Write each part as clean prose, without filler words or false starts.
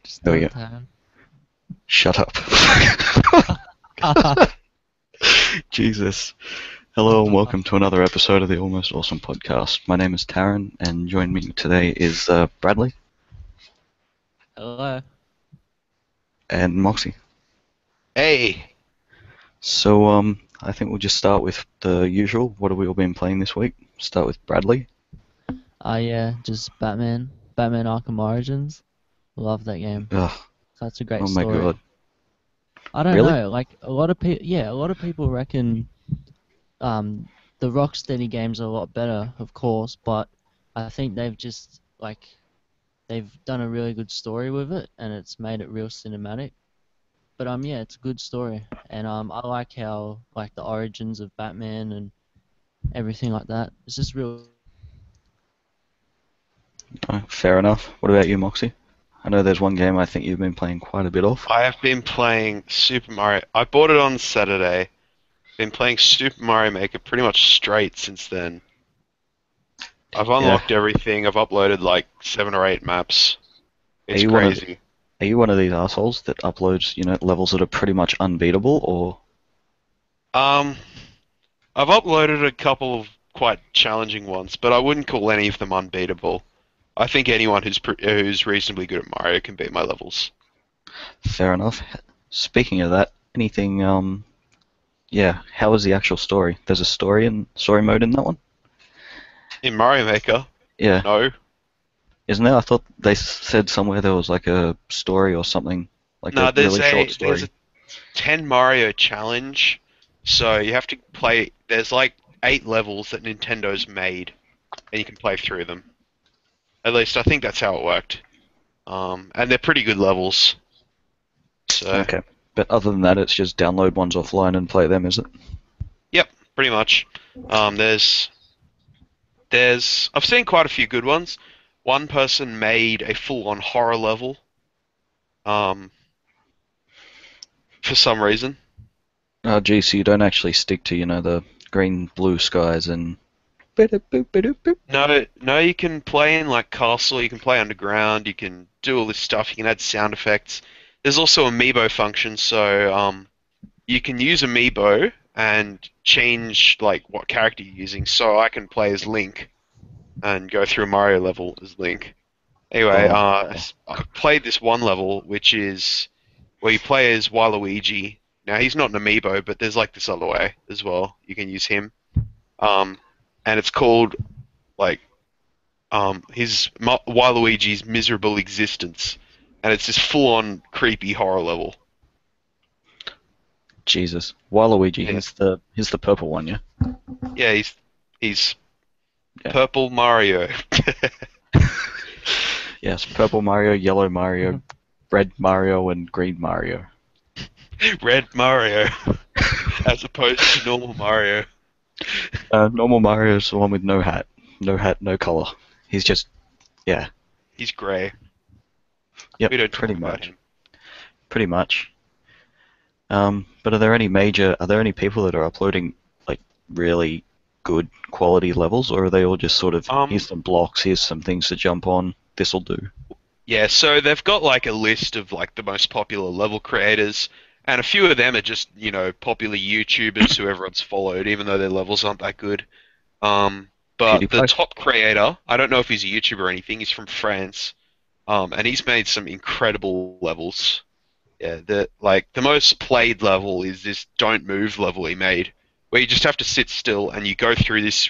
Just There do we it, go. Taryn. Shut up. Jesus. Hello and welcome to another episode of the Almost Awesome Podcast. My name is Taryn, and joining me today is Bradley Hello. and Moxie. Hey, So, I think we'll just start with the usual. What have we all been playing this week? Start with Bradley. Yeah, just Batman. Batman Arkham Origins. Love that game. Ugh, Such a great oh my story. god. I don't Really? know, like a lot of people, a lot of people reckon the Rocksteady games are a lot better, of course, but I think they've done a really good story with it, and it's made it real cinematic. But yeah, it's a good story, and I like how like the origins of Batman and everything like that. It's just real. Fair enough. What about you, Moxie? I know there's one game I think you've been playing quite a bit of. I have been playing Super Mario. I bought it on Saturday. Been playing Super Mario Maker pretty much straight since then. I've Yeah. unlocked everything. I've uploaded like 7 or 8 maps. Are It's you one of crazy. are you one of these assholes that uploads, levels that are pretty much unbeatable, or Um, I've uploaded a couple of quite challenging ones, but I wouldn't call any of them unbeatable. I think anyone who's reasonably good at Mario can beat my levels. fair enough? Speaking of that, anything yeah, how is the actual story? There's a story mode in that one? In Mario Maker, Yeah, no. isn't there? I thought they said somewhere there was like a story or something, like a No, really short there's story. a 10 Mario challenge. So you have to play. There's like 8 levels that Nintendo's made, and you can play through them. At least I think that's how it worked. And they're pretty good levels. So, Okay. But other than that, it's just download ones offline and play them, is it? yep, pretty much. There's I've seen quite a few good ones. One person made a full-on horror level. Um, for some reason. Oh, gee, so you don't actually stick to, the green, blue skies and... boop. No, no, you can play in like castle, you can play underground, you can do all this stuff, you can add sound effects. There's also amiibo function, so you can use amiibo and change like what character you're using. So I can play as Link and go through a Mario level as Link. Anyway, Oh, I played this one level which is where you play as Waluigi. Now he's not an amiibo, but there's like this other way as well. You can use him, um, and it's called like Waluigi's miserable existence, and it's this full-on creepy horror level. Jesus. Waluigi, Yeah, he's the purple one, yeah? yeah, he's Yeah. purple Mario. Yes, purple Mario, yellow Mario, red Mario, and green Mario. Red Mario, as opposed to normal Mario. Normal Mario is the one with no hat. No hat, no color. He's just, yeah. He's grey. Yep, We don't pretty talk about much. him. Pretty much. But are there any people that are uploading, like, really good quality levels, or are they all just sort of, here's some blocks, here's some things to jump on, this'll do? Yeah, so they've got like a list of like the most popular level creators, and a few of them are just, popular YouTubers who everyone's followed, even though their levels aren't that good. But the PewDiePie? top creator, I don't know if he's a YouTuber or anything, he's from France, and he's made some incredible levels. Yeah, the most played level is this don't move level he made, where you just have to sit still and you go through this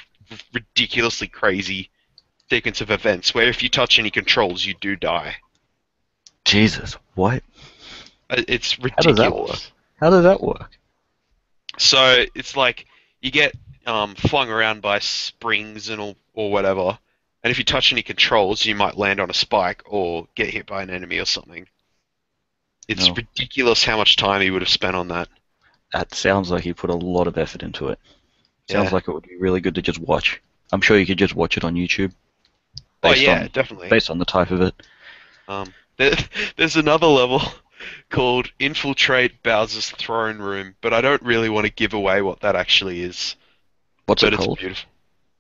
ridiculously crazy sequence of events where if you touch any controls, you do die. Jesus, what? It's How does that work? ridiculous. How does that work? So it's like you get flung around by springs and or whatever, and if you touch any controls, you might land on a spike or get hit by an enemy or something. It's No. ridiculous how much time he would have spent on that. That sounds like you put a lot of effort into it. Sounds Yeah. like it would be really good to just watch. I'm sure you could just watch it on YouTube, Oh based yeah, on definitely. based on the type of it. There, there's another level called Infiltrate Bowser's Throne Room, but I don't really want to give away what that actually is. What's it But it's called? beautiful.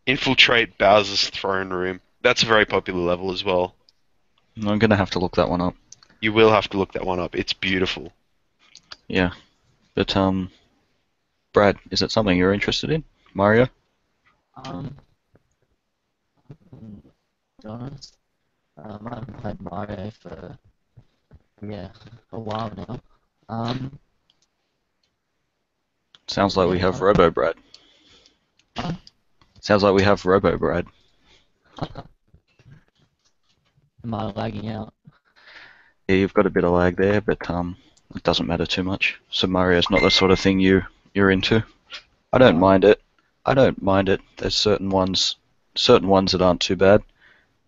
Infiltrate Bowser's Throne Room. That's a very popular level as well. I'm gonna have to look that one up. You will have to look that one up. It's beautiful. Yeah, but Brad, is it something you're interested in, Mario? Um, to be honest, I haven't played Mario for yeah a while now. Um, Sounds like we yeah, have Robo Brad. huh? Sounds like we have Robo Brad. Am I lagging out? Yeah, you've got a bit of lag there, but it doesn't matter too much. So Mario's not the sort of thing you're into. I don't Oh, mind it. I don't mind it. There's certain ones that aren't too bad,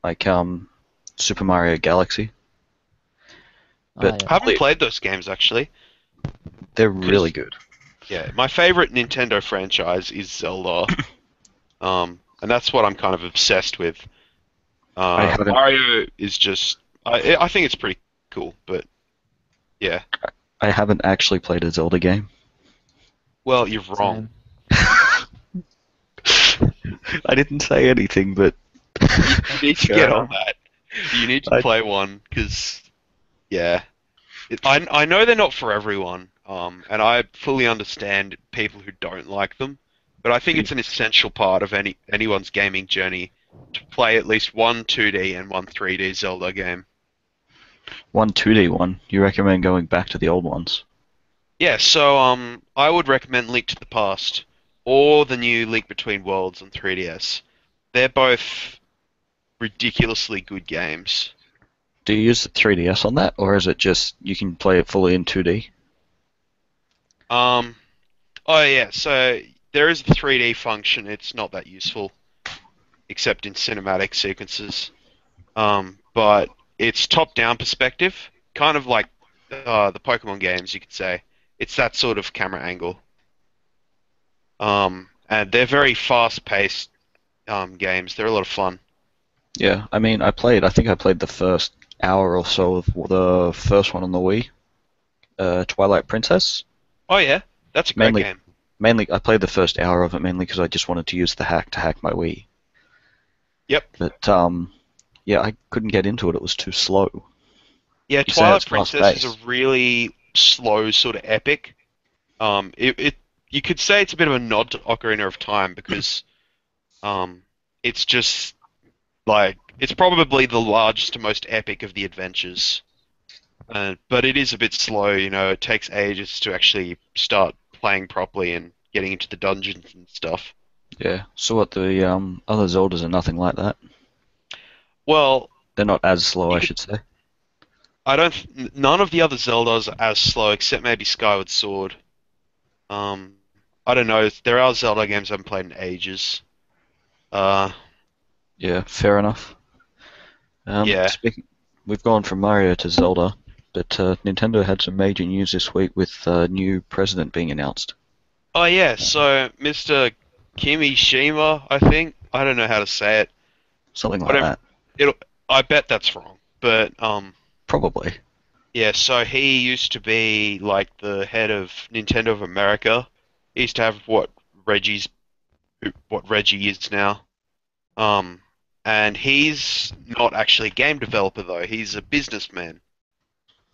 like Super Mario Galaxy. oh But yeah. I haven't played those games actually, they're really because good. yeah, my favorite Nintendo franchise is Zelda. And that's what I'm kind of obsessed with. I haven't Mario is just I think it's pretty cool, but yeah. I haven't actually played a Zelda game. Well, you're wrong. Same. I didn't say anything, but You need to fair get on enough. that. You need to I, play one because yeah, I know they're not for everyone. And I fully understand people who don't like them, but I think it's an essential part of anyone's gaming journey to play at least one 2D and one 3D Zelda game. one 2D one. You recommend going back to the old ones? Yeah, so I would recommend Link to the Past or the new Link Between Worlds on 3DS. They're both ridiculously good games. Do you use the 3DS on that, or is it just you can play it fully in 2D? Um, oh yeah, so there is the 3D function. It's not that useful except in cinematic sequences. But it's top-down perspective, kind of like the Pokemon games, you could say. It's that sort of camera angle. And they're very fast-paced games. They're a lot of fun. Yeah, I mean, I think I played the first hour or so of the first one on the Wii, Twilight Princess. Oh yeah, that's a great Mainly, game. mainly, I played the first hour of it mainly because I just wanted to use the hack to hack my Wii. Yep. But yeah, I couldn't get into it. It was too slow. Yeah, You say Twilight it's fast Princess is a paced. really slow sort of epic. It you could say it's a bit of a nod to Ocarina of Time because um, it's just like it's probably the largest and most epic of the adventures. But it is a bit slow, you know. It takes ages to actually start playing properly and getting into the dungeons and stuff. Yeah. So what the other Zeldas are nothing like that. Well, They're not as slow, you I could. should say. I don't. None of the other Zeldas are as slow, except maybe Skyward Sword. Um, I don't know. There are Zelda games I haven't played in ages. Uh, Yeah, fair enough. yeah. Speaking, we've gone from Mario to Zelda, but Nintendo had some major news this week with new president being announced. Oh yeah. So Mr. Kimishima, I think. I don't know how to say it. Something like Whatever. that. It'll. I bet that's wrong. But Probably. yeah. So he used to be like the head of Nintendo of America. He used to have what Reggie is now. Um, and he's not actually a game developer though. He's a businessman.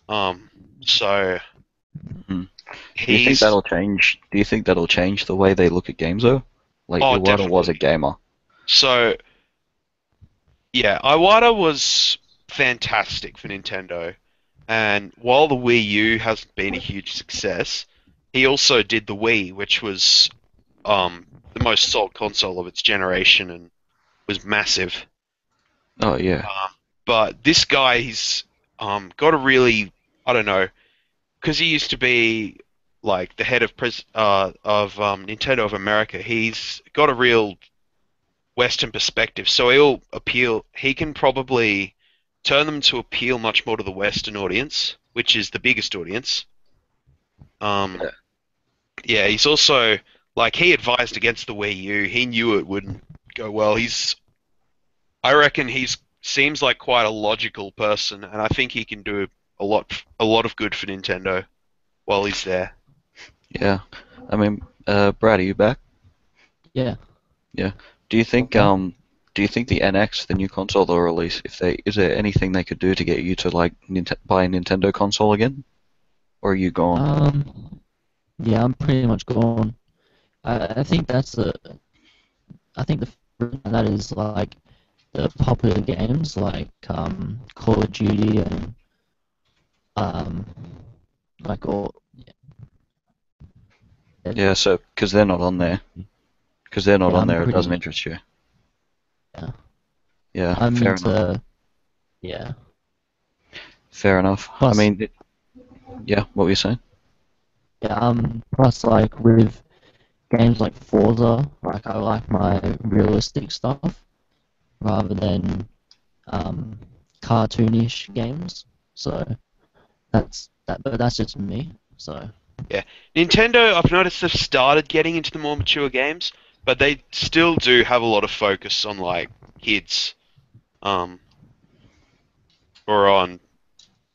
Um, so Hmm. Do you think he's that'll change? Do you think that'll change the way they look at games, though? Like oh Iwata was a definitely. gamer. So yeah, Iwata was fantastic for Nintendo, and while the Wii U hasn't been a huge success, he also did the Wii, which was the most sold console of its generation and was massive. Oh yeah. Uh, but this guy, he's got a really I don't know because he used to be like the head of Nintendo of America. He's got a real Western perspective, so he'll appeal. He can probably turn them to appeal much more to the Western audience, which is the biggest audience. Um, Yeah. yeah, he's also like he advised against the Wii U. He knew it wouldn't go well. I reckon he's seems like quite a logical person, and I think he can do a lot of good for Nintendo while he's there. Yeah. I mean, Brad, are you back? Yeah. Yeah. Do you think Do you think the NX, the new console they'll release, is there anything they could do to get you to like buy a Nintendo console again, or are you gone? Yeah, I'm pretty much gone. I think I think the that is like the popular games like Call of Duty and um like all Yeah, so because they're not on there, yeah, I'm it doesn't pretty interest you. yeah. Yeah, I'm fair enough. into yeah. Fair enough. I Plus mean, yeah, what were you saying? yeah, plus like with games like Forza, like I like my realistic stuff rather than um cartoonish games. So but that's just me. So Yeah, Nintendo, I've noticed they've started getting into the more mature games, but they still do have a lot of focus on like kids, um, or on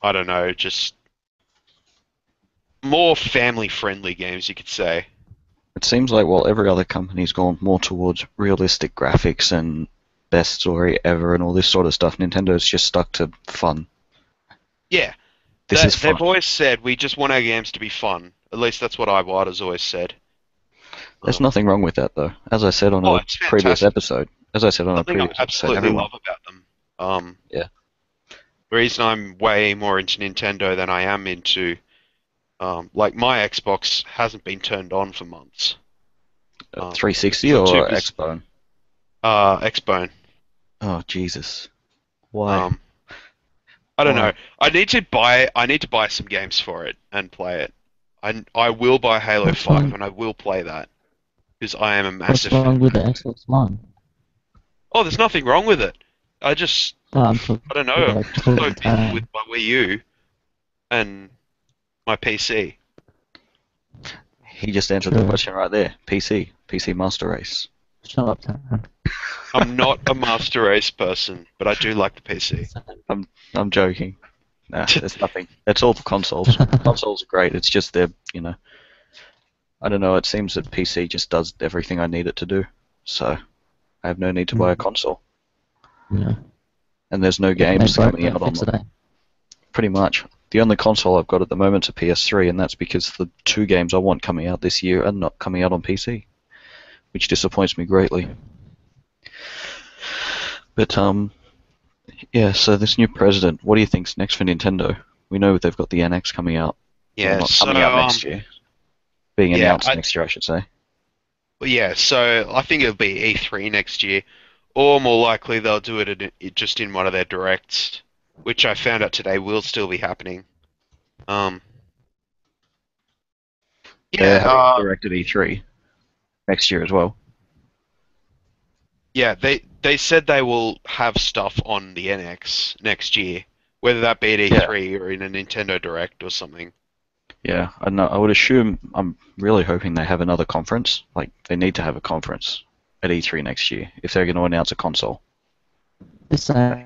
I don't know, just more family-friendly games, you could say. It seems like while every other company's gone more towards realistic graphics and best story ever and all this sort of stuff, Nintendo's just stuck to fun. Yeah, This is they've fun. always said we just want our games to be fun. At least that's what Iwata's always said. There's Um, nothing wrong with that, though. As I said on oh, a it's previous fantastic. episode, as I said on a Something I previous episode, absolutely everyone. love about them. Um, Yeah. the reason I'm way more into Nintendo than I am into, like my Xbox hasn't been turned on for months. 360 Because I'm too or busy. Xbone? Xbone. Oh, Jesus. Why? Um, I don't Why? know. I need to buy some games for it and play it. I will buy Halo what's 5 wrong and I will play that because I am a what's massive fan wrong of with the Halo. Xbox One? Oh, there's nothing wrong with it. I just No, I'm talking I don't know. I'm yeah, just so talking busy with time. my Wii U and my PC. He just answered the True. question right there. PC Master Race. Shut up, time. I'm not a Master Race person, but I do like the PC. I'm joking. Nah, there's nothing. It's all for consoles. Consoles are great. It's just I don't know. It seems that PC just does everything I need it to do. So I have no need to buy a console. Yeah. And there's no If they games broke, coming don't out on fix it, them. eh? Pretty much. The only console I've got at the moment's a PS3, and that's because the two games I want coming out this year are not coming out on PC, which disappoints me greatly. But yeah. So this new president, what do you think's next for Nintendo? We know they've got the NX coming out. Well, Yeah, not so coming out next year. Being yeah, announced next year, I should say. so I think it'll be E3 next year, or more likely they'll do just in one of their directs, which I found out today will still be happening. Um, They're yeah, having a direct at E3 next year as well. yeah, they said they will have stuff on the NX next year, whether that be at Yeah. E3 or in a Nintendo Direct or something. Yeah, I know. I would assume. I'm really hoping they have another conference. Like they need to have a conference at E3 next year if they're going to announce a console. This is a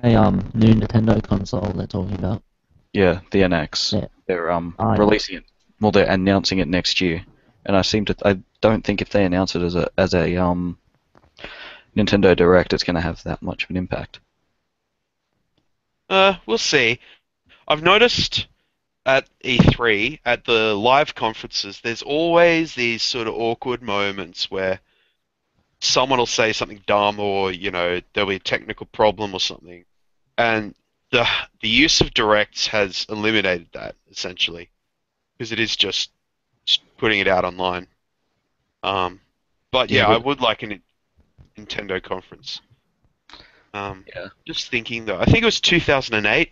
new Nintendo console they're talking about. Yeah, the NX. Yeah. They're Yeah. releasing it. Well, they're announcing it next year, and I don't think if they announce it as a Nintendo Direct, it's going to have that much of an impact. We'll see. I've noticed at E3, at the live conferences, there's always these sort of awkward moments where someone will say something dumb or, there'll be a technical problem or something. And the use of directs has eliminated that, essentially, because it is just putting it out online. But Yeah, yeah, I but would like a Nintendo conference. yeah, Just thinking though, I think it was 2008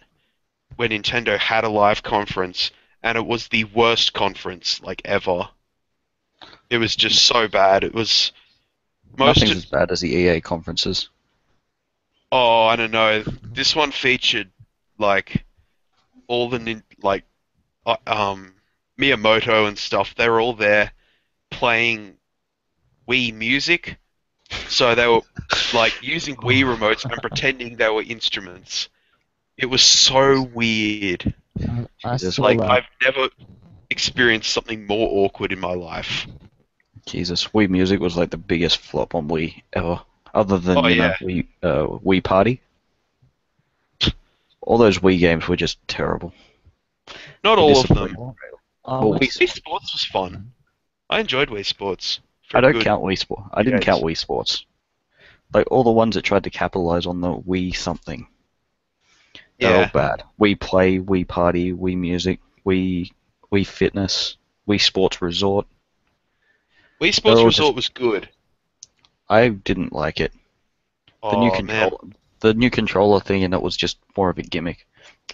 when Nintendo had a live conference, and it was the worst conference like ever. It was just so bad. It was most nothing's of, as bad as the EA conferences. oh, I don't know. This one featured like all the like Miyamoto and stuff. They were all there playing Wii music, so they were like using Wii remotes and pretending they were instruments. It was so weird. I Jesus, saw Like that. I've never experienced something more awkward in my life. Jesus, Wii Music was like the biggest flop on Wii ever. Other than, Oh yeah, Wii Party. All those Wii games were just terrible. not They're all of disappointing. them. Oh, Well, Wii Wii Sports. Sports was fun. I enjoyed Wii Sports for I a don't good count Wii Sport. I few didn't count days. Wii Sports. Like all the ones that tried to capitalize on the Wii something, they're all Yeah, bad. Wii Play, Wii Party, Wii Music, Wii Fitness, Wii Sports Resort. Wii They're Sports all just. Resort was good. I didn't like it. The new Oh man. control, the new controller thing, and it was just more of a gimmick.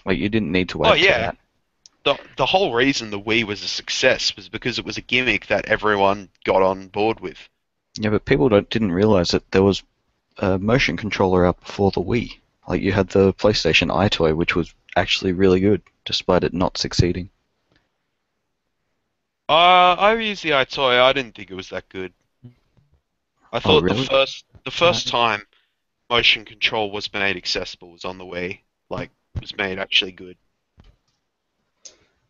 Like you didn't need to Oh add to yeah. that. The whole reason the Wii was a success was because it was a gimmick that everyone got on board with. Yeah, but people didn't realize that there was a motion controller out before the Wii. Like you had the PlayStation iToy, which was actually really good, despite it not succeeding. I used the iToy. I didn't think it was that good. I Oh, thought the really? first time motion control was made accessible was on the Wii. Like, was made actually good.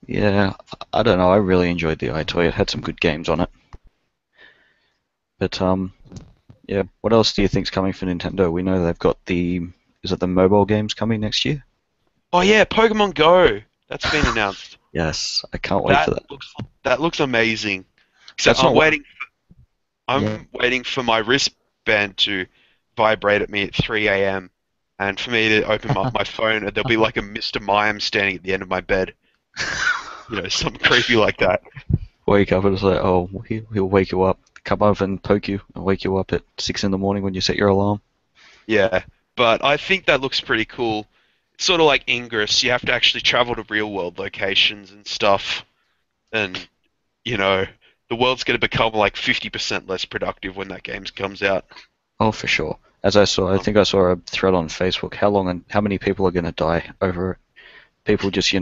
Yeah, I don't know. I really enjoyed the iToy. It had some good games on it. But yeah. What else do you think's coming for Nintendo? We know they've got is it the mobile games coming next year? Oh yeah, Pokemon Go. That's been announced. Yes, I can't wait for That that. looks amazing. Except That's not what. Yeah. I'm waiting for my wristband to vibrate at me at 3 a.m. and for me to open up my phone and there'll be like a Mr. Mime standing at the end of my bed. You know, something creepy like that. Wake up and it's like, oh, he'll wake you up, come over and poke you, and wake you up at 6 in the morning when you set your alarm. Yeah, but I think that looks pretty cool. It's sort of like Ingress. You have to actually travel to real world locations and stuff. And, you know, the world's going to become like 50% less productive when that game comes out. Oh, for sure. As I think I saw a thread on Facebook. How long and how many people are going to die over it? People just,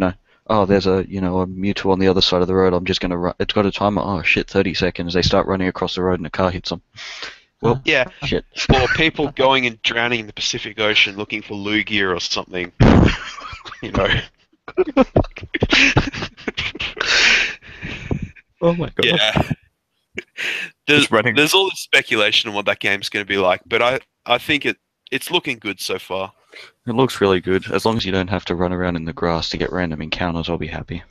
oh, there's a Mewtwo on the other side of the road. I'm just going to run. It's got a timer. Oh, shit, 30 seconds. They start running across the road and a car hits them. Well, Yeah, shit. or people going and drowning in the Pacific Ocean looking for Lugia or something. You know. Oh my god. Yeah. Just running. There's all this speculation on what that game's going to be like, but I think it's looking good so far. It looks really good. As long as you don't have to run around in the grass to get random encounters, I'll be happy.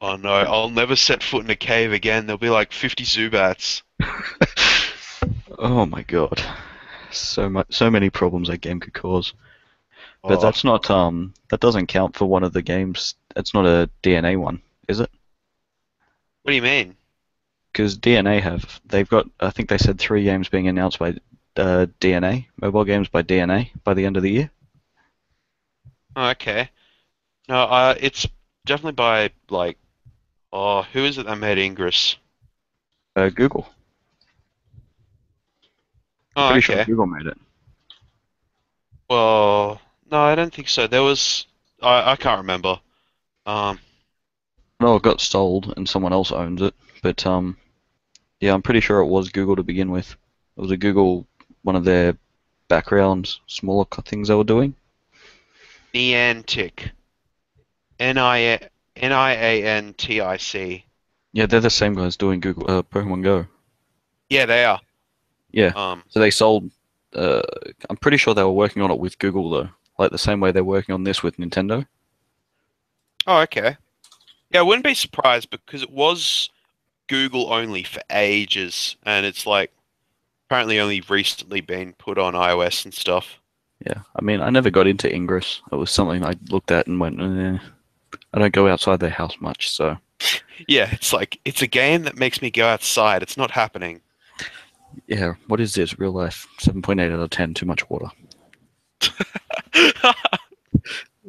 Oh no, I'll never set foot in a cave again. There'll be like 50 Zubats. Oh my god. So many problems that game could cause. But Oh, that's not that doesn't count for one of the games. That's not a DNA one, is it? what do you mean? Because they've got, I think they said 3 games being announced by DNA, mobile games by DNA by the end of the year. Oh, okay. No, it's definitely by like, oh, who is it that made Ingress? Google. I'm Oh, pretty sure okay. Google made it. Well, no, I don't think so. There was, I can't remember. Um, No, it got sold and someone else owns it. But yeah, I'm pretty sure it was Google to begin with. It was a Google, one of their backgrounds, smaller things they were doing. Niantic. Niantic. Yeah, they're the same guys doing Google Pokemon Go. Yeah, they are. Yeah. Um, So they sold. I'm pretty sure they were working on it with Google though, like the same way they're working on this with Nintendo. oh, okay. Yeah, I wouldn't be surprised because it was Google only for ages, and it's like apparently only recently been put on iOS and stuff. Yeah. I mean, I never got into Ingress. It was something I looked at and went, I don't go outside their house much, so. Yeah, it's like it's a game that makes me go outside. It's not happening. Yeah. What is this? Real life. 7.8 out of 10. Too much water.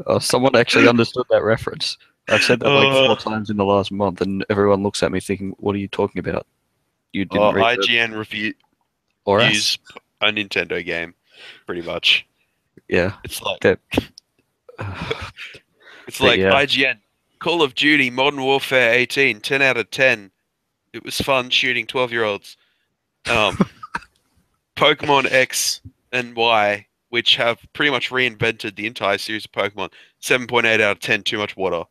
Oh, someone actually understood that reference. I've said that like 4 times in the last month, and everyone looks at me thinking, "What are you talking about? You didn't read the IGN reviews or us?" a Nintendo game, pretty much. Yeah. It's like That. it's But like yeah. IGN Call of Duty Modern Warfare 18, 10 out of 10. It was fun shooting 12-year-olds. Pokemon X and Y, which have pretty much reinvented the entire series of Pokemon, 7.8 out of 10. Too much water.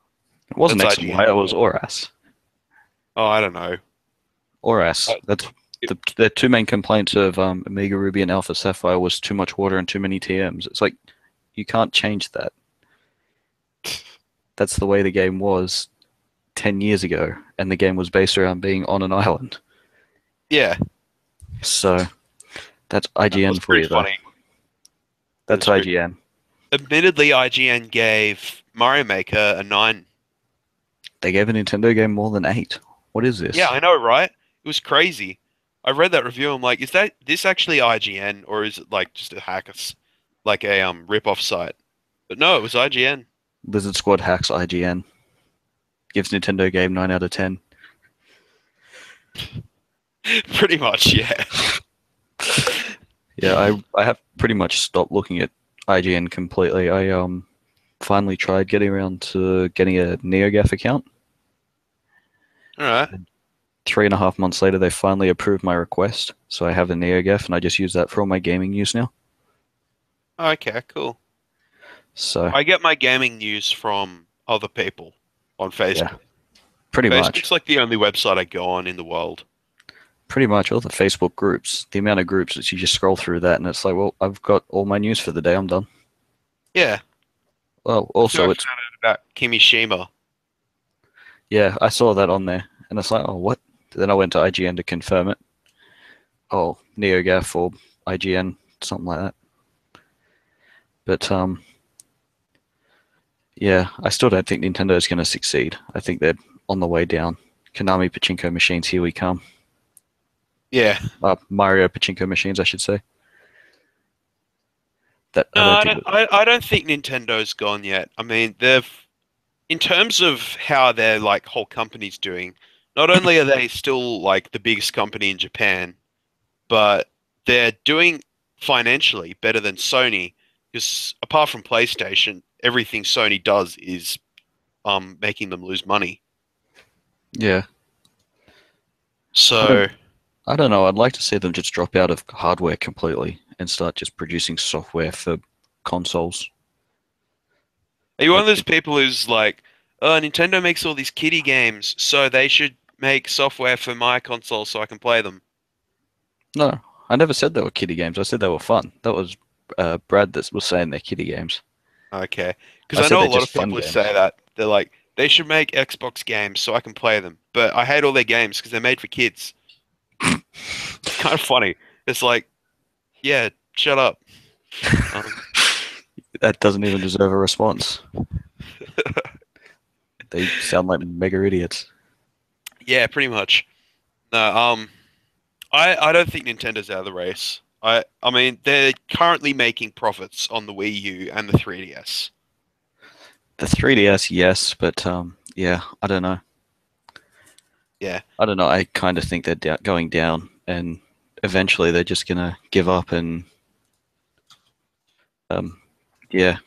It wasn't That's X and IGN. Y. It was Oras. Oh, I don't know. Oras. Uh, That's the two main complaints of Amiga Ruby and Alpha Sapphire was too much water and too many TMs. It's like you can't change that. That's the way the game was 10 years ago, and the game was based around being on an island. Yeah, So that's that was IGN for pretty you, though. funny. That's That's pretty. IGN. Admittedly, IGN gave Mario Maker a 9. They gave a Nintendo game more than 8. What is Yeah, this? I know, right? It was crazy. I read that review. I'm like, is that this actually IGN or is it like just a like a rip-off site? But no, it was IGN. Lizard Squad hacks IGN. Gives Nintendo game 9 out of 10. Pretty much, yeah. Yeah, I have pretty much stopped looking at IGN completely. I finally tried getting around to getting a NeoGAF account. All right. 3.5 months later, they finally approved my request, so I have a NeoGAF, and I just use that for all my gaming news now. Okay, cool. So I get my gaming news from other people on Facebook. yeah, pretty much. Facebook's like the only website I go on in the world. Pretty much all the Facebook groups. The amount of groups that you just scroll through that, and it's like, well, I've got all my news for the day. I'm done. Yeah. Well, So I also found out about Kimishima. yeah, I saw that on there, and it's like, oh, what? Then I went to IGN to confirm it. Oh, NeoGAF or IGN, something like that. But yeah, I still don't think Nintendo is going to succeed. I think they're on the way down. Konami pachinko machines, here we come. Yeah. Mario pachinko machines, I should say. That No, I don't think. I don't think Nintendo's gone yet. I mean, in terms of how their like whole company's doing, not only are they still like the biggest company in Japan, but they're doing financially better than Sony. Because apart from PlayStation, everything Sony does is making them lose money. Yeah, So I don't know. I'd like to see them just drop out of hardware completely and start just producing software for consoles. are you one Like, of those people who's like, oh, Nintendo makes all these kiddie games, so they should make software for my console so I can play them? no, I never said they were kiddie games. I said they were fun. That was Brad that was saying they're kiddie games. Okay. I Because I said know they're a lot just of fun people who games. say that. They're like, they should make Xbox games so I can play them. But I hate all their games because they're made for kids. It's kind of funny. It's like, yeah, shut up. Um, That doesn't even deserve a response. They sound like mega idiots. yeah, pretty much. No, I don't think Nintendo's out of the race. I mean, they're currently making profits on the Wii U and the 3DS. The 3DS, yes, but yeah, I don't know. Yeah. I don't know. I kind of think they're going down, and eventually they're just gonna give up and yeah,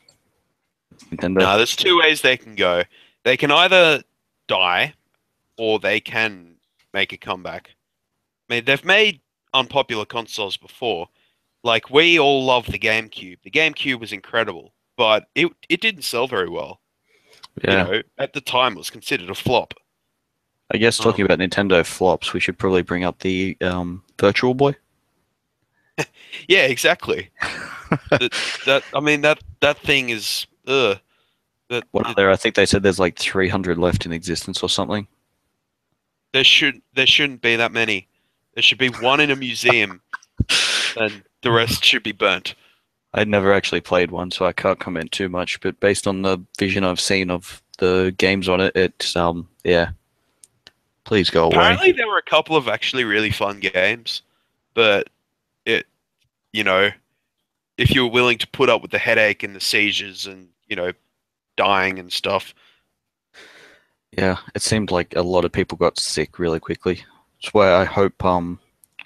Nintendo. No, there's two ways they can go. They can either die or they can make a comeback. I mean, they've made unpopular consoles before. Like, we all love the GameCube. The GameCube was incredible, but it didn't sell very well. You Yeah, know, at the time it was considered a flop. I guess talking Um, about Nintendo flops, we should probably bring up the Virtual Boy. yeah, exactly. That I mean that thing is that What are there? I think they said there's like 300 left in existence or something. there shouldn't be that many. There should be one in a museum, and the rest should be burnt. I'd never actually played one, so I can't comment too much. But based on the vision I've seen of the games on it, it's yeah. Please go away. Apparently, there were a couple of actually really fun games, but it, you know, if you were willing to put up with the headache and the seizures and dying and stuff. Yeah, it seemed like a lot of people got sick really quickly. That's why I hope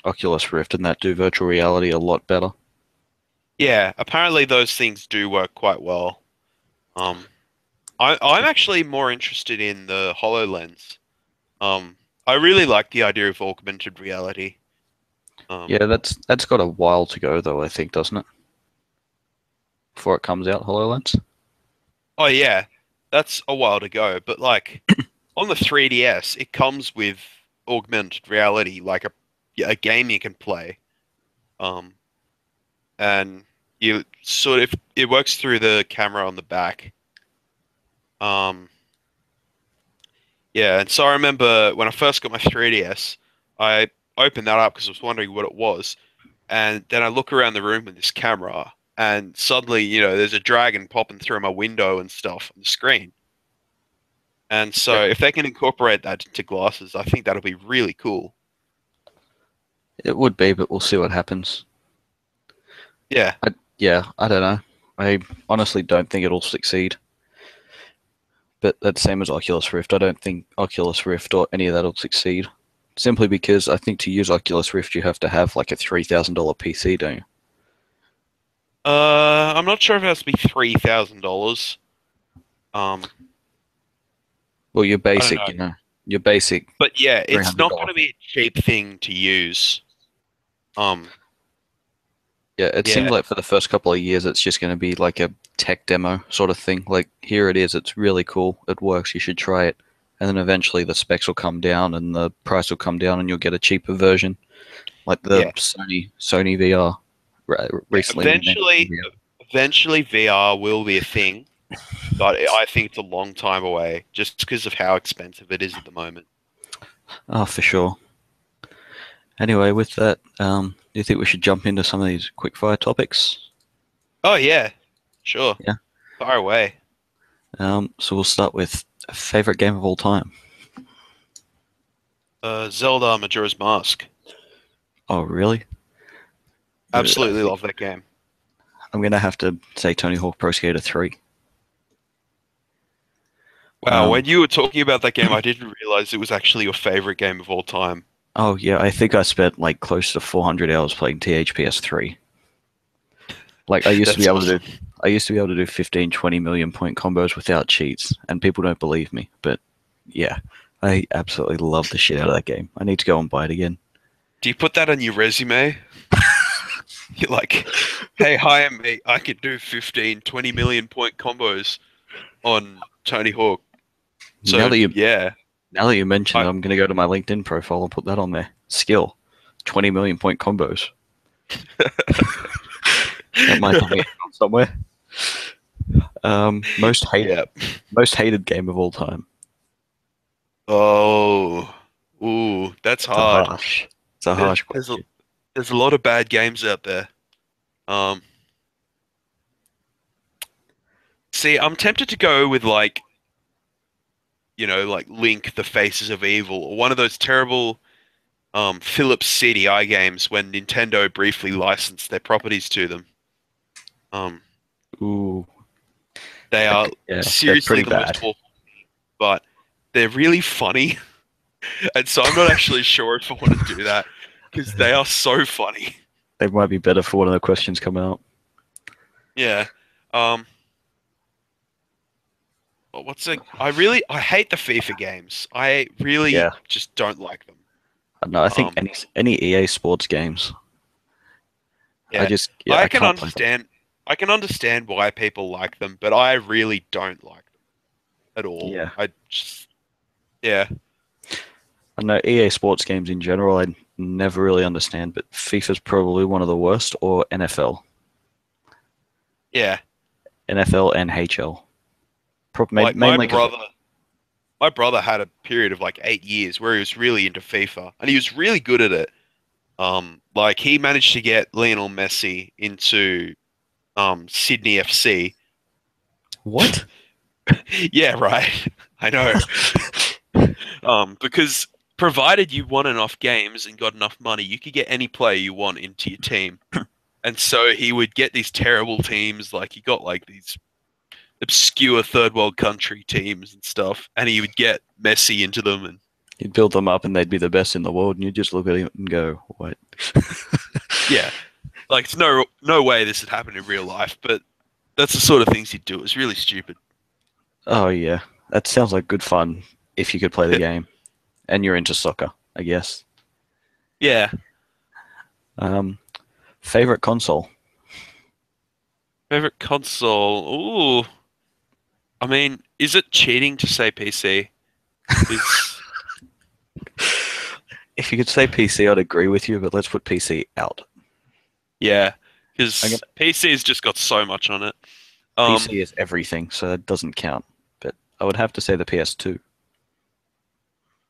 Oculus Rift and that do virtual reality a lot better. Yeah, apparently those things do work quite well. Um, I'm actually more interested in the HoloLens. I really like the idea of augmented reality. Yeah, that's got a while to go though, I think, doesn't it? Before it comes out, HoloLens. Oh yeah, that's a while to go, but like on the 3DS, it comes with augmented reality, like a a game you can play. Um, and you sort of it works through the camera on the back. Um, yeah, and so I remember when I first got my 3DS, I opened that up because I was wondering what it was, and then I look around the room with this camera, and suddenly, there's a dragon popping through my window and stuff on the screen. And so if they can incorporate that into glasses, I think that'll be really cool. It would be, but we'll see what happens. Yeah. I don't know. I honestly don't think it'll succeed. But that's the same as Oculus Rift. I don't think Oculus Rift or any of that will succeed. Simply because I think to use Oculus Rift you have to have like a $3,000 PC, don't you? I'm not sure if it has to be $3,000. Um, Well, your I don't basic, know. your basic But yeah, it's not going $300. to be a cheap thing to use. Um, Yeah, it seems yeah, like for the first couple of years it's just going to be like a tech demo sort of thing. Like, here it is, it's really cool, it works, you should try it. And then eventually the specs will come down and the price will come down and you'll get a cheaper version. Like the yeah, Sony VR yeah. recently invented VR. Eventually VR will be a thing, but I think it's a long time away just because of how expensive it is at the moment. Oh, for sure. Anyway, with that, do you think we should jump into some of these quickfire topics? Oh yeah, sure. Yeah. Far away. So we'll start with favorite game of all time. Zelda Majora's Mask. Oh, really? I Absolutely think love that game. I'm gonna have to say Tony Hawk Pro Skater 3. Wow, when you were talking about that game, I didn't realize it was actually your favorite game of all time. Oh yeah, I think I spent like close to 400 hours playing THPS 3. Like That's awesome. I used to be able to do 15, 20 million point combos without cheats, and people don't believe me, but yeah, I absolutely love the shit out of that game. I need to go and buy it again. Do you put that on your resume? You're like, hey, hi, mate, I can do 15, 20 million point combos on Tony Hawk. Now So, that you yeah. now that you mention it, I, I'm gonna go to my LinkedIn profile and put that on there. Skill, 20 million point combos. That might be somewhere. Most hated yeah. most hated game of all time. Oh, ooh, that's It's a hard. harsh. It's a There's, harsh there's a, question. there's a lot of bad games out there. Um, See, I'm tempted to go with like Link, The Faces of Evil, or one of those terrible Philips CDI games when Nintendo briefly licensed their properties to them. Um, Ooh, they are yeah, they're seriously pretty the most bad. awful, but they're really funny, and so I'm not actually sure if I want to do that because they are so funny. They might be better for one of the questions coming up. Yeah. Um, I hate the FIFA games. I really Yeah, just don't like them. no, I think Um, any EA Sports games. yeah, I I can can't play them. understand. I can understand why people like them, but I really don't like them at all. Yeah, I just, yeah, I know EA Sports games in general. I never really understand, but FIFA's probably one of the worst, or NFL, yeah. NFL, NHL. Like Mainly because my brother had a period of like 8 years where he was really into FIFA, and he was really good at it. Like he managed to get Lionel Messi into Sydney FC. what? Yeah, right. I know. Because provided you won enough games and got enough money, you could get any player you want into your team. And so he would get these terrible teams, like he got like these obscure third world country teams and stuff, and he would get Messi into them, and You'd build them up and they'd be the best in the world, and you'd just look at him and go, "What?" yeah, like it's no way this would happen in real life, but that's the sort of things he'd do. It was really stupid. Oh yeah, that sounds like good fun if you could play the game and you're into soccer, I guess. Yeah, Um, favorite console? favorite console. Ooh, I mean, is it cheating to say PC? Is If you could say PC, I'd agree with you, but let's put PC out. Yeah, I'm gonna, because PC's just got so much on it. Um, PC is everything, so that doesn't count. But I would have to say the PS2.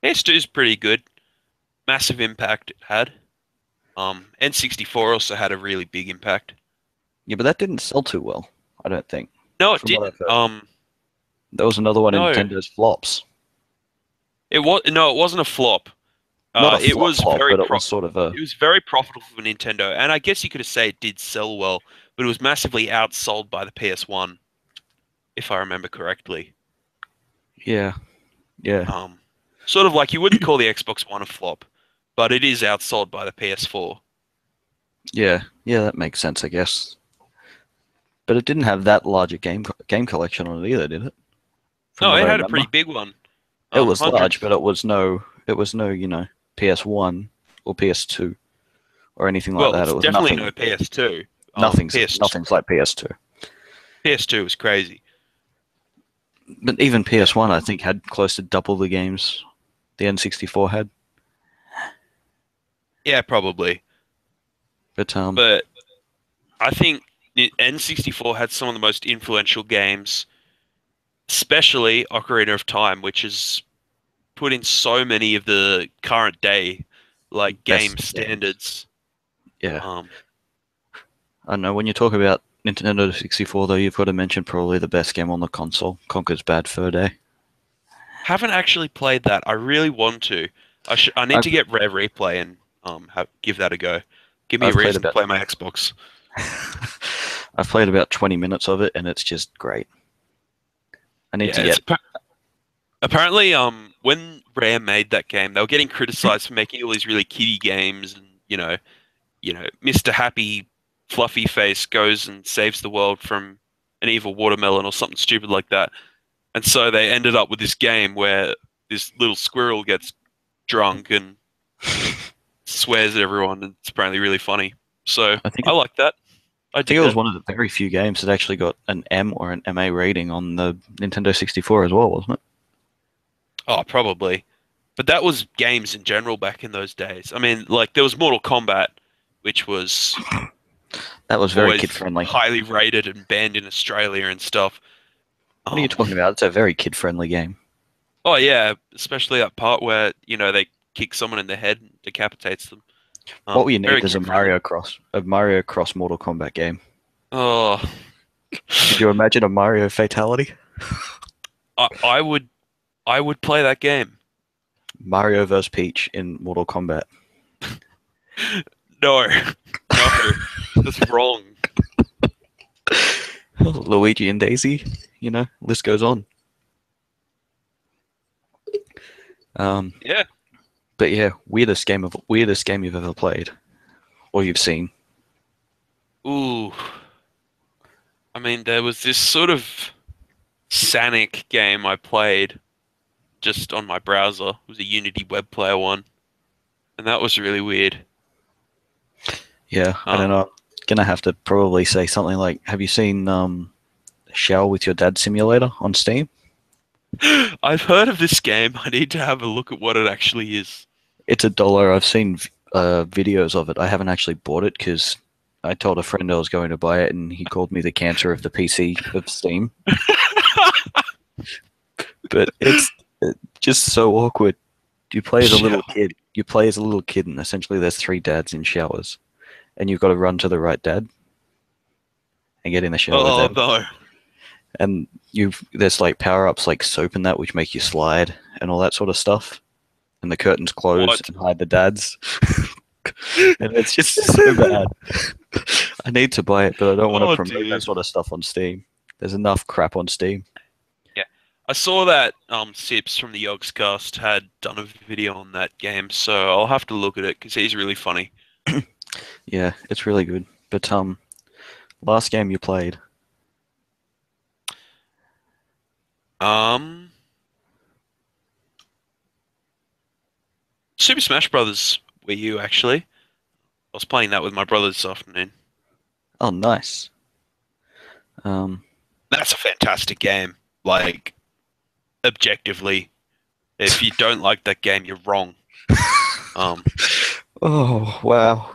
PS2 is pretty good. Massive impact it had. N64 also had a really big impact. Yeah, but that didn't sell too well, I don't think, No, it from what I've didn't. heard. There was another one of No, Nintendo's flops. it wasn't a flop. Not a It flop was flop, but it was sort of a it was very profitable for Nintendo, and I guess you could say it did sell well, but it was massively outsold by the PS1, if I remember correctly. yeah, yeah, Um, Sort of like you wouldn't call the Xbox One a flop, but it is outsold by the PS4. yeah, yeah. That makes sense, I guess. But it didn't have that large a game collection on it either, did it? From No, what it I had a remember, pretty big one. it was large, Hundreds. but it was no, PS1 or PS2 or anything like Well, that. it's It was definitely nothing. no PS2. Nothing's PS nothing's like PS2. PS2 was crazy. But even Yeah, PS1, I think, had close to double the games the N64 had. yeah, probably. But But I think N64 had some of the most influential games, especially Ocarina of Time, which has put in so many of the current day like game best games. standards. Yeah, Um, I know. When you talk about Nintendo 64, though, you've got to mention probably the best game on the console, Conker's Bad Fur Day. haven't actually played that. I really want to. I need I've to get Rare Replay and give that a go. Give me a I've played reason to about play my Xbox. I've played about 20 minutes of it, and it's just great. I need Yeah, to get. apparently when Rare made that game, they were getting criticized for making all these really kiddie games, and Mr. Happy Fluffy Face goes and saves the world from an evil watermelon or something stupid like that. And so they ended up with this game where this little squirrel gets drunk and swears at everyone, and it's apparently really funny. So I think I like that. I I think dig it was that. one of the very few games that actually got an M or an MA rating on the Nintendo 64 as well, wasn't it? Oh, probably. But that was games in general back in those days. I mean, like there was Mortal Kombat, which was That was very kid always friendly. highly rated and banned in Australia and stuff. What are you Um, talking about? It's a very kid friendly game. oh yeah, especially that part where, they kick someone in the head and decapitates them. What we Very need is kid friendly. A Mario Cross Mortal Kombat game. Oh, Could you imagine a Mario fatality? I would play that game. Mario vs Peach in Mortal Kombat. No, no, that's wrong. Luigi and Daisy, list goes on. Um, Yeah. but yeah, weirdest game you've ever played or you've seen. Ooh. I mean, there was this sort of Sanic game I played just on my browser. It was a Unity web player one, and that was really weird. Yeah, I don't Um, know. Gonna have to probably say something like, have you seen Shower with Your Dad Simulator on Steam? I've heard of this game. I need to have a look at what it actually is. It's $1. I've seen videos of it. I haven't actually bought it because I told a friend I was going to buy it, and he called me the cancer of the PC of Steam. But it's just so awkward. You play as a little Shower. kid. You play as a little kid, and essentially there's three dads in showers, and you've got to run to the right dad and get in the shower with Oh them. no. And there's like power ups like soap and that which make you slide and all that sort of stuff. And the curtains close What? and hide the dads. And it's just so bad. I need to buy it, but I don't want to Oh promote dear. that sort of stuff on Steam. There's enough crap on Steam. Yeah. I saw that Sips from the Yogscast had done a video on that game, so I'll have to look at it because he's really funny. Yeah, it's really good. But last game you played. Um, Super Smash Brothers Wii U actually. I was playing that with my brother this afternoon. Oh, nice. Um, That's a fantastic game. Like, objectively, if you don't like that game, you're wrong. Um, Oh, wow.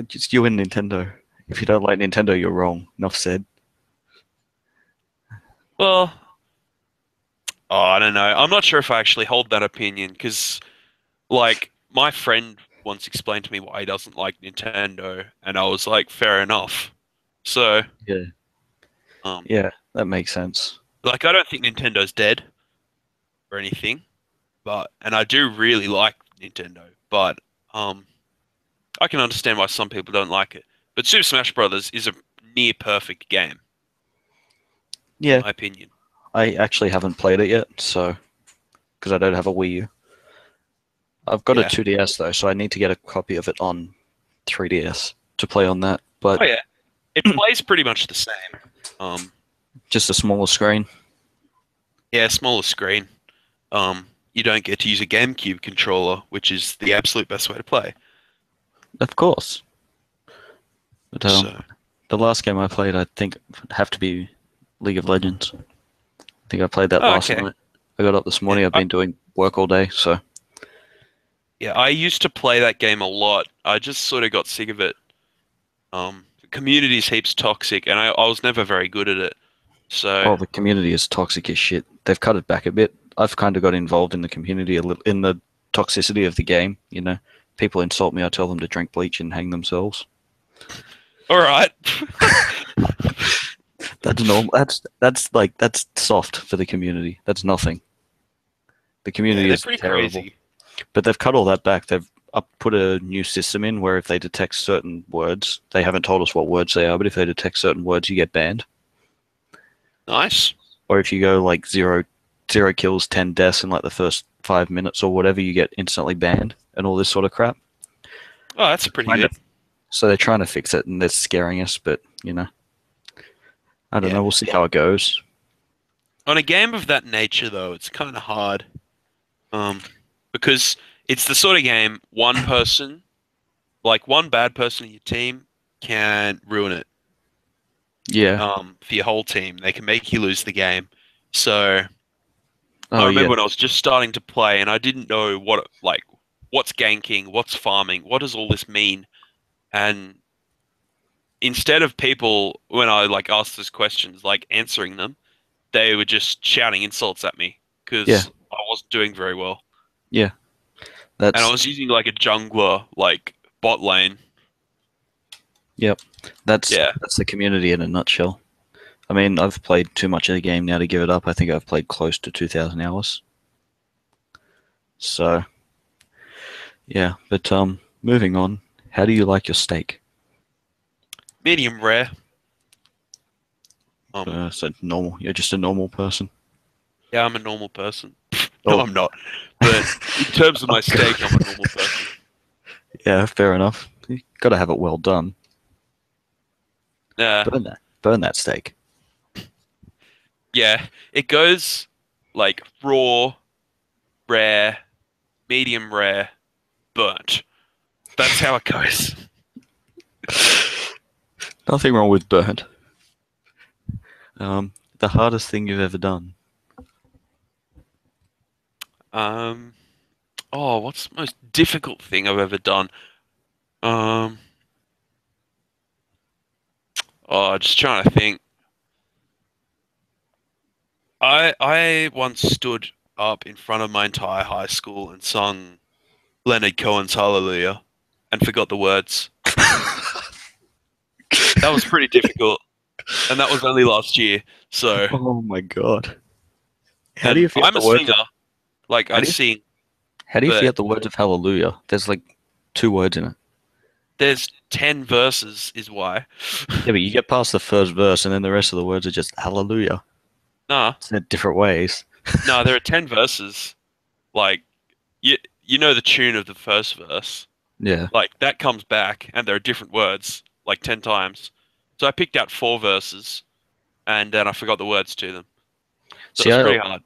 Just you and Nintendo. If you don't like Nintendo, you're wrong. Enough said. well, oh, I don't know. I'm not sure if I actually hold that opinion because, like, my friend once explained to me why he doesn't like Nintendo, and I was like, fair enough. So, Yeah. um, Yeah, that makes sense. like, I don't think Nintendo's dead or anything, and I do really like Nintendo, but um, I can understand why some people don't like it. But Super Smash Brothers is a near perfect game, in Yeah, my opinion. I actually haven't played it yet, so because I don't have a Wii U. I've got a Yeah. 2DS though, so I need to get a copy of it on 3DS to play on that. But Oh yeah. It plays pretty much the same. Um, just a smaller screen. yeah, smaller screen. You don't get to use a GameCube controller, which is the absolute best way to play. Of course. But So, the last game I played, I think, would have to be League of Legends. I think I played that oh, last okay. night. I got up this Yeah, morning. I've been doing work all day, so I used to play that game a lot. I just sort of got sick of it. The community's heaps toxic, and I was never very good at it. So, oh, the community is toxic as shit. They've cut it back a bit. I've kind of got involved in the community a little, in the toxicity of the game. You know, people insult me. I tell them to drink bleach and hang themselves. all right. That's normal. That's soft for the community. That's nothing. The Yeah, community they're is pretty terrible. crazy. But they've cut all that back. They've put a new system in where if they detect certain words, they haven't told us what words they are, but if they detect certain words, you get banned. Nice. Or if you go like zero kills, 10 deaths in like the first 5 minutes or whatever, you get instantly banned and all this sort of crap. Oh, that's pretty Kind good. of. So they're trying to fix it and they're scaring us, but I don't Yeah. know. We'll see how it goes. On a game of that nature, though, it's kind of hard. Um, because it's the sort of game one person, like one bad person in your team, can ruin it. Yeah. For your whole team, they can make you lose the game. So I Oh remember yeah. when I was just starting to play, and I didn't know what's ganking, what's farming, what does all this mean, and instead of people when I like asked those questions, like answering them, they were just shouting insults at me Yeah. because I wasn't doing very well. Yeah. And I That's was using like a jungler, like bot lane. yep. That's Yeah. that's the community in a nutshell. I mean, I've played too much of the game now to give it up. I think I've played close to 2,000 hours. So, yeah, but moving on. How do you like your steak? Medium rare. Um, So normal. You're just a normal person. yeah, I'm a normal person. No, Oh, I'm not. But in terms of oh my steak, I'm God. a normal person. Yeah, fair enough. You got to have it well done. Yeah. Burn that steak. Yeah. It goes like raw, rare, medium rare, burnt. That's how it goes. Nothing wrong with burnt. The hardest thing you've ever done. Um, oh, what's the most difficult thing I've ever done? Um, just trying to think. I once stood up in front of my entire high school and sung Leonard Cohen's Hallelujah and forgot the words. That was pretty difficult, and that was only last year. So, Oh my God. How do and you forget I'm the a words? singer, like How I do you sing, how do you but forget the words of Hallelujah? There's like 2 words in it. there's 10 verses, is why. Yeah, but you get past the first verse, and then the rest of the words are just Hallelujah. Nah, Said different ways. nah, there are 10 verses. Like, you know the tune of the first verse. Yeah. Like, that comes back, and there are different words, like 10 times. So I picked out 4 verses, and then I forgot the words to them. So it See, was I pretty hard.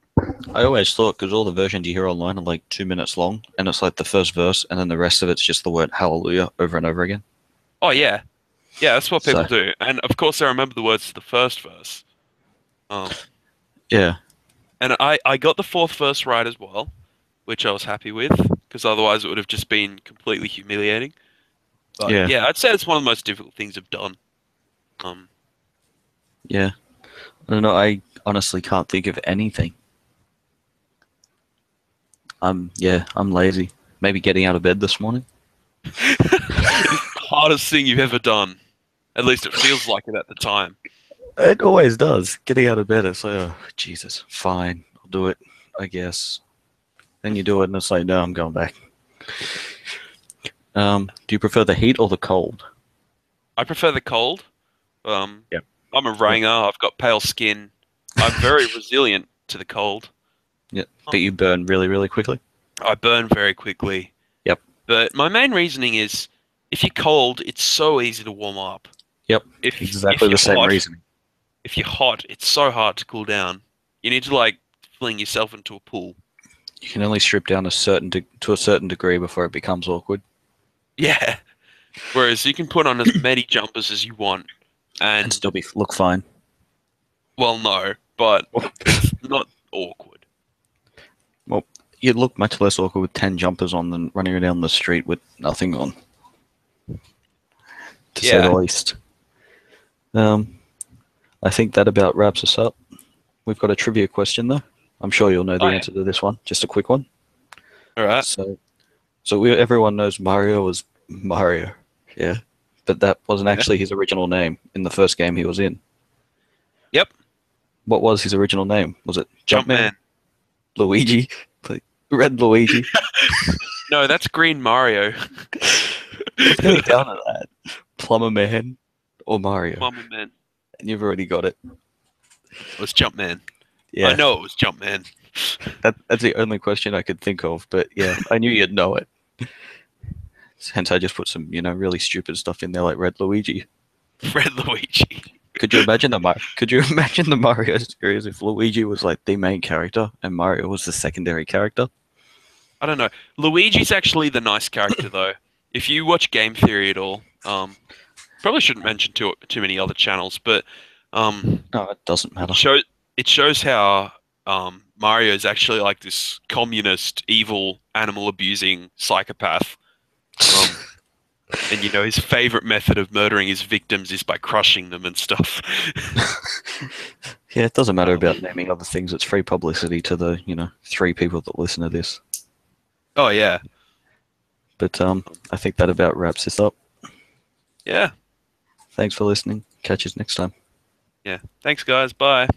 I always thought because all the versions you hear online are like 2 minutes long, and it's like the first verse, and then the rest of it's just the word Hallelujah over and over again. Oh, yeah. Yeah, that's what people So do. And of course, I remember the words to the first verse. Um, yeah, and I got the fourth verse right as well, which I was happy with because otherwise it would have just been completely humiliating. But Yeah. yeah, I'd say it's one of the most difficult things I've done. Yeah. I don't know. I honestly can't think of anything. I'm lazy. Maybe getting out of bed this morning. It is the hardest thing you've ever done. At least it feels like it at the time. It always does. Getting out of bed, it's like, oh, Jesus, fine, I'll do it, I guess. Then you do it, and it's like, no, I'm going back. Do you prefer the heat or the cold? I prefer the cold. Yep. I'm a ranger. I've got pale skin. I'm very resilient to the cold. Yeah, but you burn really, really quickly. I burn very quickly. Yep. But my main reasoning is, if you're cold, it's so easy to warm up. Yep. If Exactly you're the same hot, reasoning. If you're hot, it's so hard to cool down. You need to like fling yourself into a pool. You can only strip down to a certain degree before it becomes awkward. Yeah. Whereas you can put on as many jumpers as you want, And and still look fine. well, no, but it's not awkward. Well, you'd look much less awkward with 10 jumpers on than running down the street with nothing on. To say the Yeah. least. I think that about wraps us up. We've got a trivia question, though. I'm sure you'll know the Oh, yeah. answer to this one. Just a quick one. All right. Everyone knows Mario was Mario, yeah, but that wasn't actually his original name in the first game he was in. Yep. What was his original name? Was it Jumpman? Jumpman. Luigi? Like, Red Luigi? No, that's Green Mario. Let's go down to that. Plumber Man or Mario? Mama Man. And you've already got it. It was Jumpman. Yeah, I know it was Jumpman. that's the only question I could think of, but yeah, I knew you'd know it. Hence, I just put some, really stupid stuff in there like Red Luigi. Red Luigi. Could you imagine the Mario series if Luigi was like the main character and Mario was the secondary character? I don't know. Luigi's actually the nice character, though. If you watch Game Theory at all, probably shouldn't mention too many other channels, but No, it doesn't matter. it shows how Mario is actually like this communist, evil, animal abusing psychopath. And his favorite method of murdering his victims is by crushing them and stuff. Yeah, it doesn't matter about naming other things. It's free publicity to the 3 people that listen to this. Oh yeah. But I think that about wraps this up. Yeah. Thanks for listening. Catch us next time. Yeah. Thanks, guys. Bye.